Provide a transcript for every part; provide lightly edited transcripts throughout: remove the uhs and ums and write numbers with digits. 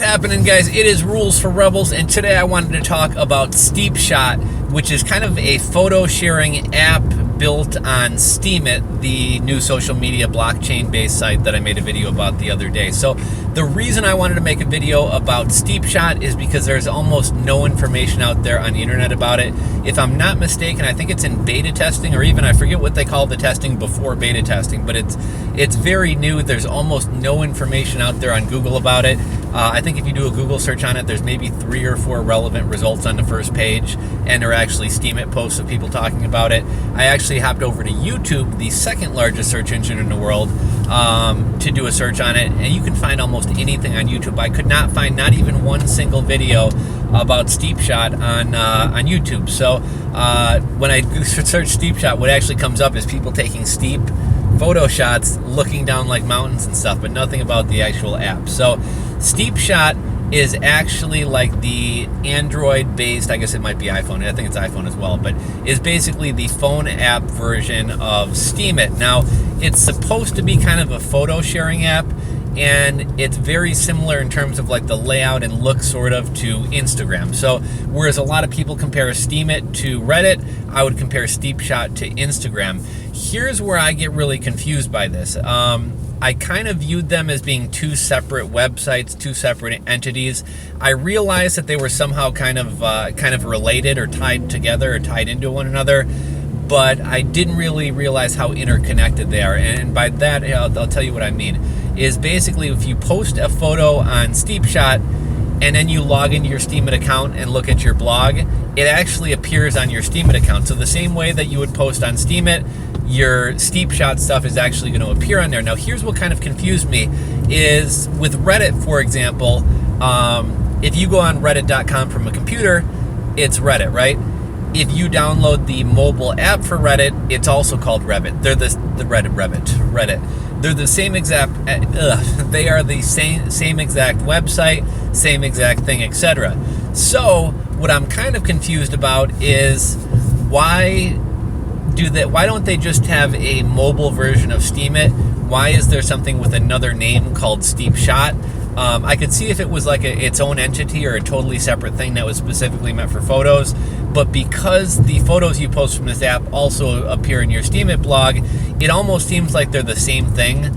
happening, guys? It is Rules for Rebels, and today I wanted to talk about SteepShot, which is kind of a photo sharing app built on Steemit, the new social media blockchain-based site that I made a video about the other day. So the reason I wanted to make a video about SteepShot is because there's almost no information out there on the internet about it. If I'm not mistaken, I think it's in beta testing, or even I forget what they call the testing before beta testing, but it's very new. There's almost no information out there on Google about it. I think if you do a Google search on it, there's maybe 3 or 4 relevant results on the first page, and they're actually Steemit posts of people talking about it. I actually hopped over to YouTube, the second largest search engine in the world, to do a search on it, and you can find almost anything on YouTube. I could not find not even one single video about SteepShot on YouTube. So when I search SteepShot, what actually comes up is people taking steep photo shots looking down like mountains and stuff, but nothing about the actual app. So SteepShot is actually like the Android-based, I guess it might be iPhone, I think it's iPhone as well, but is basically the phone app version of Steemit. Now, it's supposed to be kind of a photo sharing app, and it's very similar in terms of like the layout and look sort of to Instagram. So whereas a lot of people compare Steemit to Reddit, I would compare SteepShot to Instagram. Here's where I get really confused by this. I kind of viewed them as being 2 separate websites, 2 separate entities. I realized that they were somehow kind of related or tied together or tied into one another, but I didn't really realize how interconnected they are. And by that, I'll tell you what I mean. Is basically if you post a photo on SteepShot and then you log into your Steemit account and look at your blog, it actually appears on your Steemit account. So the same way that you would post on Steemit, your SteepShot stuff is actually going to appear on there. Now, here's what kind of confused me is with Reddit, for example, if you go on reddit.com from a computer, it's Reddit, right? If you download the mobile app for Reddit, it's also called Reddit. They're Reddit. They're the same exact, they are the same exact website, same exact thing, etc. So what I'm kind of confused about is why don't they just have a mobile version of Steemit? Why is there something with another name called SteepShot? I could see if it was like its own entity or a totally separate thing that was specifically meant for photos, but because the photos you post from this app also appear in your Steemit blog, it almost seems like they're the same thing.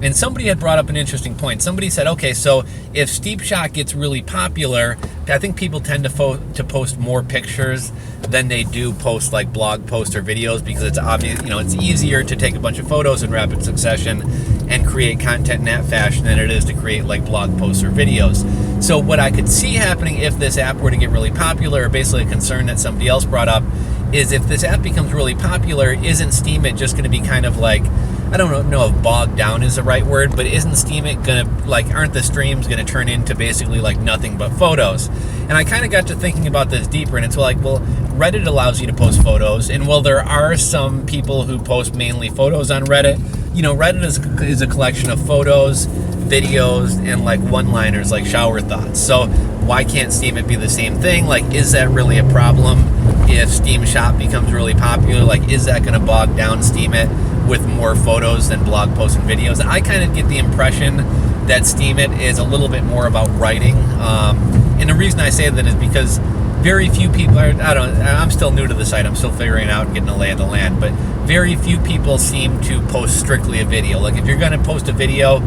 And somebody had brought up an interesting point. Somebody said, okay, so if SteepShot gets really popular, I think people tend to post more pictures than they do post like blog posts or videos, because it's obvious, it's easier to take a bunch of photos in rapid succession and create content in that fashion than it is to create like blog posts or videos. So what I could see happening if this app were to get really popular, or basically a concern that somebody else brought up, is if this app becomes really popular, isn't Steemit just going to be kind of like, I don't know if bogged down is the right word, but isn't Steemit gonna, aren't the streams gonna turn into basically like nothing but photos? And I kind of got to thinking about this deeper, and it's like, well, Reddit allows you to post photos, and while there are some people who post mainly photos on Reddit, Reddit is a collection of photos, videos, and like one-liners, like shower thoughts. So why can't Steemit be the same thing? Like, is that really a problem if SteamShot becomes really popular? Like, is that gonna bog down Steemit with more photos than blog posts and videos? I kind of get the impression that Steemit is a little bit more about writing. And the reason I say that is because very few people I'm still new to the site. I'm still figuring it out and getting the lay of the land, but very few people seem to post strictly a video. Like if you're going to post a video,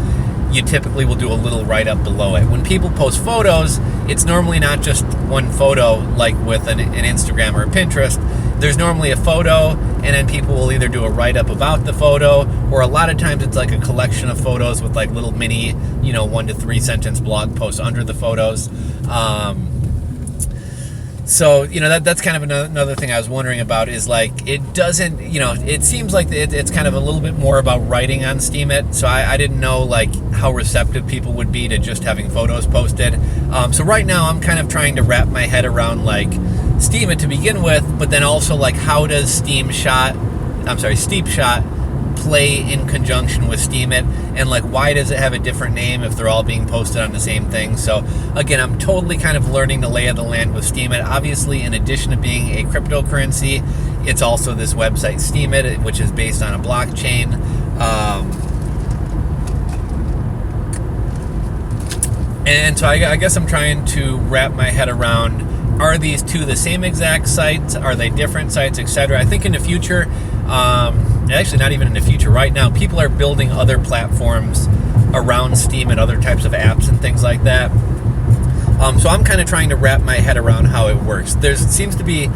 you typically will do a little write-up below it. When people post photos, it's normally not just one photo like with an Instagram or a Pinterest. There's normally a photo, and then people will either do a write-up about the photo, or a lot of times it's like a collection of photos with like little mini, 1 to 3 sentence blog posts under the photos. So, that's kind of another thing I was wondering about is like, it doesn't, it seems like it's kind of a little bit more about writing on Steemit. So I didn't know like how receptive people would be to just having photos posted. So right now I'm kind of trying to wrap my head around like Steemit to begin with, but then also like how does SteepShot play in conjunction with Steemit, and like why does it have a different name if they're all being posted on the same thing? So again, I'm totally kind of learning the lay of the land with Steemit. Obviously, in addition to being a cryptocurrency, it's also this website Steemit, which is based on a blockchain. And so I guess I'm trying to wrap my head around, are these two the same exact sites? Are they different sites, etc.? I think in the future, actually not even in the future, right now, people are building other platforms around Steam and other types of apps and things like that. So I'm kind of trying to wrap my head around how it works. There seems to be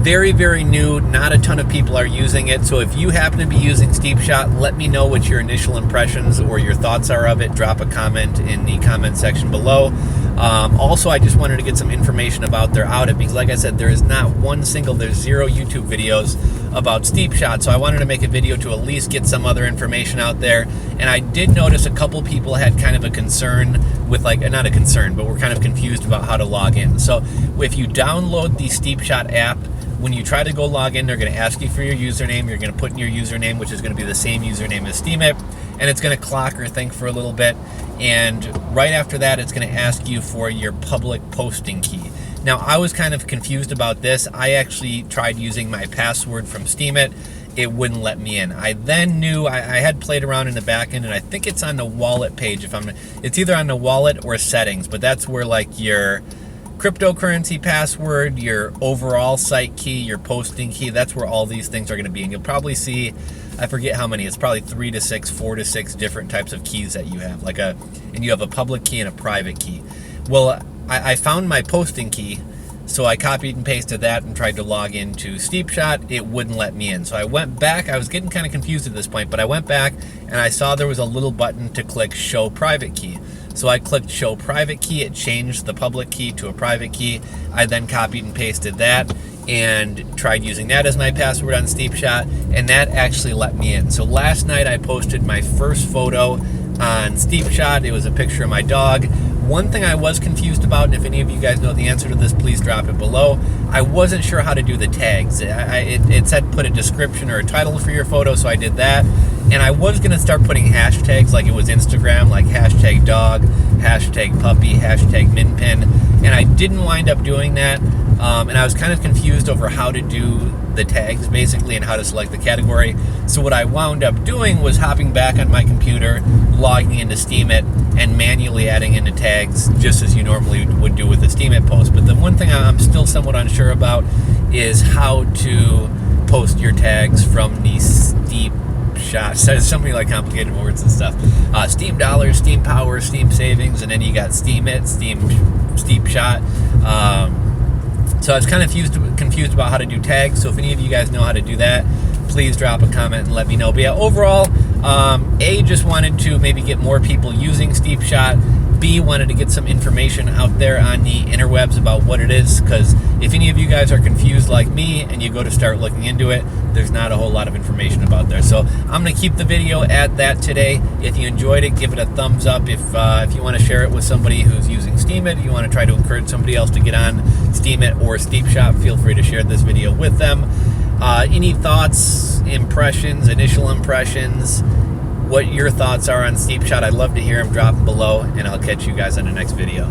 very, very new. Not a ton of people are using it. So if you happen to be using SteepShot, let me know what your initial impressions or your thoughts are of it. Drop a comment in the comment section below. Also, I just wanted to get some information about their audit because, like I said, there's zero YouTube videos about SteepShot. So I wanted to make a video to at least get some other information out there. And I did notice a couple people had kind of a concern with, like, not a concern, but were kind of confused about how to log in. So if you download the SteepShot app, when you try to go log in, they're going to ask you for your username. You're going to put in your username, which is going to be the same username as Steemit, and it's going to clock or think for a little bit. And right after that, it's going to ask you for your public posting key. Now, I was kind of confused about this. I actually tried using my password from Steemit. It wouldn't let me in. I then knew, I had played around in the back end, and I think it's on the wallet page. It's either on the wallet or settings, but that's where, like, your cryptocurrency password, your overall site key, your posting key, that's where all these things are going to be. And you'll probably see, I forget how many, it's probably 4 to 6 different types of keys that you have, and you have a public key and a private key. Well, I found my posting key, so I copied and pasted that and tried to log into SteepShot. It wouldn't let me in. So I went back. I was getting kind of confused at this point, but I went back and I saw there was a little button to click Show Private Key. So I clicked Show Private Key. It changed the public key to a private key. I then copied and pasted that and tried using that as my password on SteepShot, and that actually let me in. So last night I posted my first photo on SteepShot. It was a picture of my dog. One thing I was confused about, and if any of you guys know the answer to this, please drop it below. I wasn't sure how to do the tags. It said put a description or a title for your photo, so I did that. And I was going to start putting hashtags like it was Instagram, like hashtag dog, hashtag puppy, hashtag minpin. And I didn't wind up doing that. And I was kind of confused over how to do the tags, basically, and how to select the category. So what I wound up doing was hopping back on my computer, logging into Steemit, and manually adding in the tags, just as you normally would do with a Steemit post. But the one thing I'm still somewhat unsure about is how to post your tags from the SteepShot. So many like complicated words and stuff. Steam dollars, Steam power, Steam savings, and then you got Steemit, SteepShot. So I was kind of confused about how to do tags. So if any of you guys know how to do that, please drop a comment and let me know. But yeah, overall, A, just wanted to maybe get more people using SteepShot. B, wanted to get some information out there on the interwebs about what it is, because if any of you guys are confused like me and you go to start looking into it, there's not a whole lot of information about there. So I'm going to keep the video at that today. If you enjoyed it, give it a thumbs up. If you want to share it with somebody who's using Steemit, you want to try to encourage somebody else to get on Steemit or SteepShot, feel free to share this video with them. Any thoughts, impressions, initial impressions, what your thoughts are on SteepShot, I'd love to hear them. Drop them below, and I'll catch you guys on the next video.